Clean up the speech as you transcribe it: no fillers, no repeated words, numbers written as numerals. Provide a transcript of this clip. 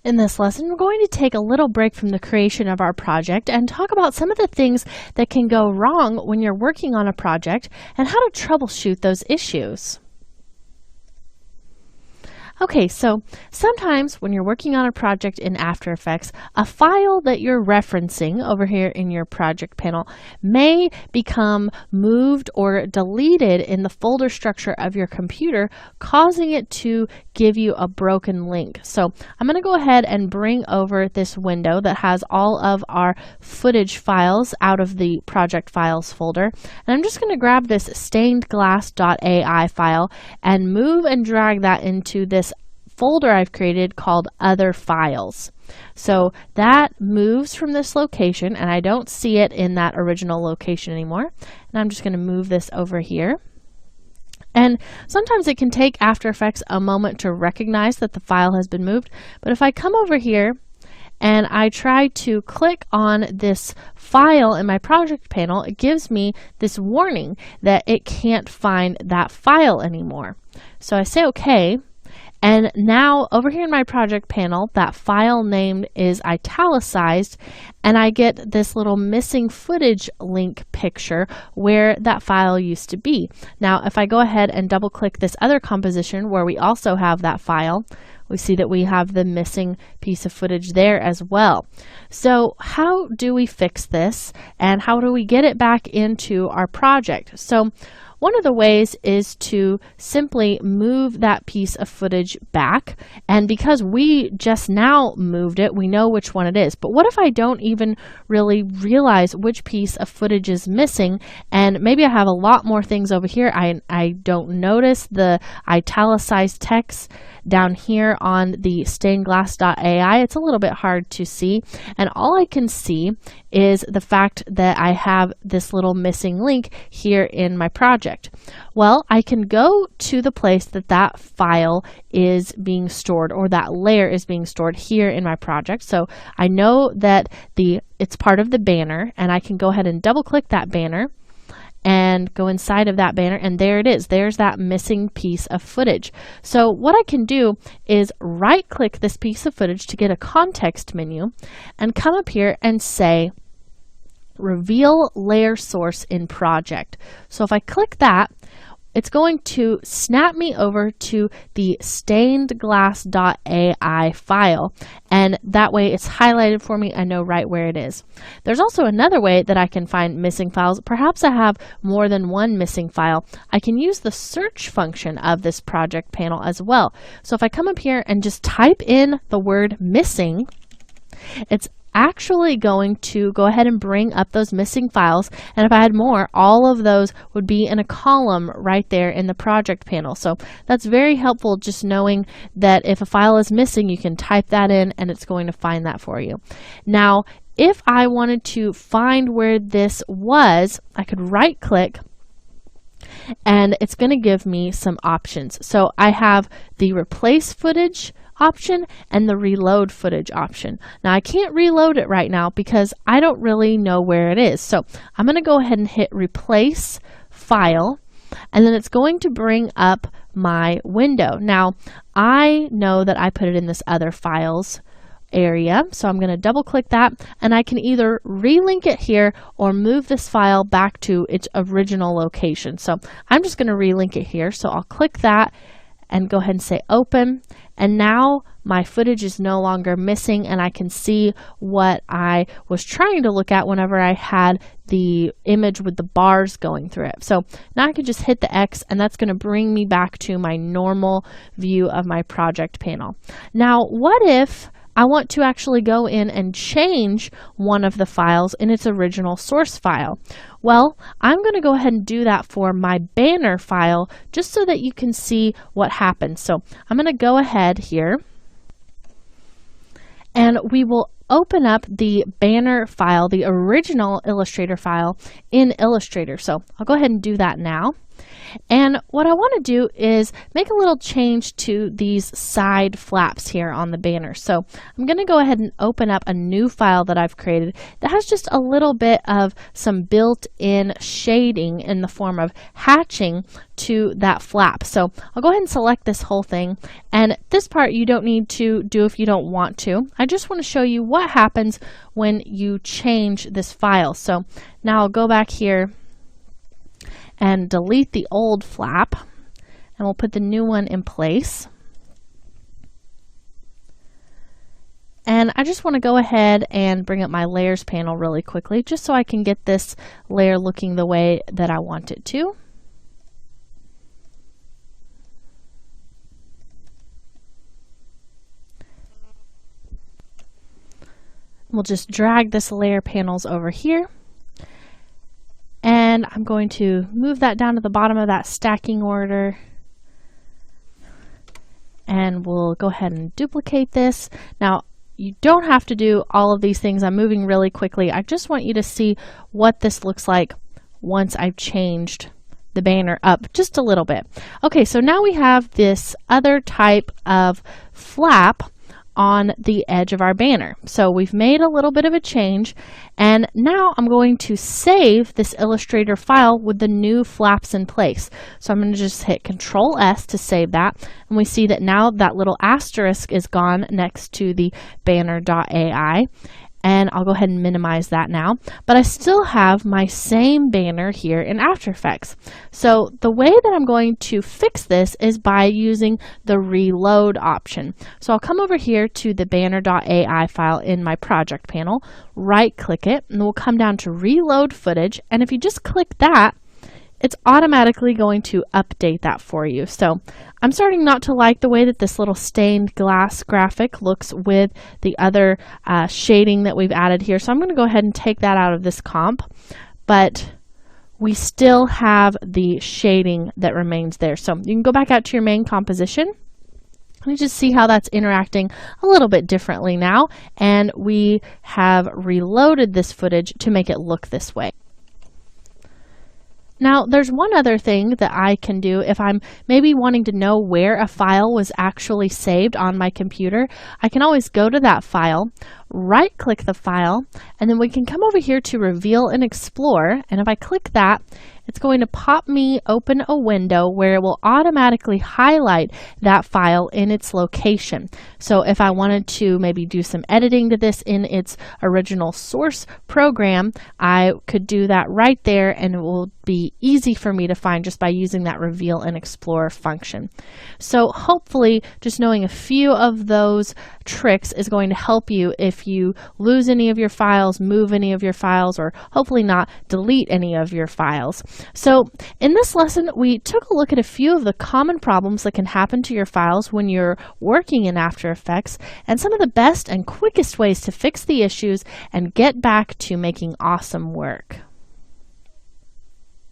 In this lesson, we're going to take a little break from the creation of our project and talk about some of the things that can go wrong when you're working on a project and how to troubleshoot those issues. Okay, so sometimes when you're working on a project in After Effects, a file that you're referencing over here in your project panel may become moved or deleted in the folder structure of your computer, causing it to give you a broken link. So I'm going to go ahead and bring over this window that has all of our footage files out of the project files folder. And I'm just going to grab this stainedglass.ai file and move and drag that into this folder I've created called Other Files. So that moves from this location, and I don't see it in that original location anymore. And I'm just going to move this over here. And sometimes it can take After Effects a moment to recognize that the file has been moved. But if I come over here and I try to click on this file in my project panel, it gives me this warning that it can't find that file anymore. So I say OK. And now over here in my project panel, that file name is italicized, and I get this little missing footage link picture where that file used to be. Now, if I go ahead and double click this other composition where we also have that file, we see that we have the missing piece of footage there as well. So how do we fix this, and how do we get it back into our project? So one of the ways is to simply move that piece of footage back, and because we just now moved it, we know which one it is. But what if I don't even really realize which piece of footage is missing, and maybe I have a lot more things over here. I don't notice the italicized text down here on the stainedglass.ai. It's a little bit hard to see, and all I can see is the fact that I have this little missing link here in my project. Well, I can go to the place that that file is being stored, or that layer is being stored here in my project. So I know that it's part of the banner, and I can go ahead and double click that banner and go inside of that banner, and there it is. There's that missing piece of footage. So what I can do is right click this piece of footage to get a context menu and come up here and say reveal layer source in project. So if I click that, it's going to snap me over to the stainedglass.ai file, and that way it's highlighted for me. I know right where it is. There's also another way that I can find missing files. Perhaps I have more than one missing file. I can use the search function of this project panel as well. So if I come up here and just type in the word missing, it's actually going to go ahead and bring up those missing files, and if I had more, all of those would be in a column right there in the project panel. So that's very helpful, just knowing that if a file is missing, you can type that in and it's going to find that for you. Now, if I wanted to find where this was, I could right click and it's going to give me some options. So I have the replace footage option and the reload footage option. Now I can't reload it right now because I don't really know where it is. So I'm going to go ahead and hit replace file, and then it's going to bring up my window. Now I know that I put it in this other files area, so I'm going to double click that, and I can either relink it here or move this file back to its original location. So I'm just going to relink it here. So I'll click that and go ahead and say open, and now my footage is no longer missing, and I can see what I was trying to look at whenever I had the image with the bars going through it. So now I can just hit the X, and that's going to bring me back to my normal view of my project panel. Now what if I want to actually go in and change one of the files in its original source file? Well, I'm going to go ahead and do that for my banner file, just so that you can see what happens. So I'm going to go ahead here, and we will open up the banner file, the original Illustrator file in Illustrator. So I'll go ahead and do that now. And what I want to do is make a little change to these side flaps here on the banner. So I'm going to go ahead and open up a new file that I've created that has just a little bit of some built-in shading in the form of hatching to that flap. So I'll go ahead and select this whole thing, and this part you don't need to do if you don't want to. I just want to show you what happens when you change this file. So now I'll go back here and delete the old flap, and we'll put the new one in place. And I just want to go ahead and bring up my layers panel really quickly just so I can get this layer looking the way that I want it to. We'll just drag this layer panels over here. And I'm going to move that down to the bottom of that stacking order. And we'll go ahead and duplicate this. Now, you don't have to do all of these things. I'm moving really quickly. I just want you to see what this looks like once I've changed the banner up just a little bit. Okay, so now we have this other type of flap on the edge of our banner. So we've made a little bit of a change, and now I'm going to save this Illustrator file with the new flaps in place. So I'm going to just hit Control S to save that, and we see that now that little asterisk is gone next to the banner.ai. And I'll go ahead and minimize that now, but I still have my same banner here in After Effects. So the way that I'm going to fix this is by using the reload option. So I'll come over here to the banner.ai file in my project panel, right click it, and we'll come down to reload footage. And if you just click that, it's automatically going to update that for you. So I'm starting not to like the way that this little stained glass graphic looks with the other shading that we've added here. So I'm going to go ahead and take that out of this comp, but we still have the shading that remains there. So you can go back out to your main composition. You just see how that's interacting a little bit differently now, and we have reloaded this footage to make it look this way. Now, there's one other thing that I can do if I'm maybe wanting to know where a file was actually saved on my computer. I can always go to that file, right-click the file, and then we can come over here to Reveal and Explore, and if I click that, it's going to pop me open a window where it will automatically highlight that file in its location. So if I wanted to maybe do some editing to this in its original source program, I could do that right there, and it will be easy for me to find just by using that Reveal and Explore function. So hopefully just knowing a few of those tricks is going to help you if you lose any of your files, move any of your files, or hopefully not delete any of your files. So in this lesson, we took a look at a few of the common problems that can happen to your files when you're working in After Effects, and some of the best and quickest ways to fix the issues and get back to making awesome work.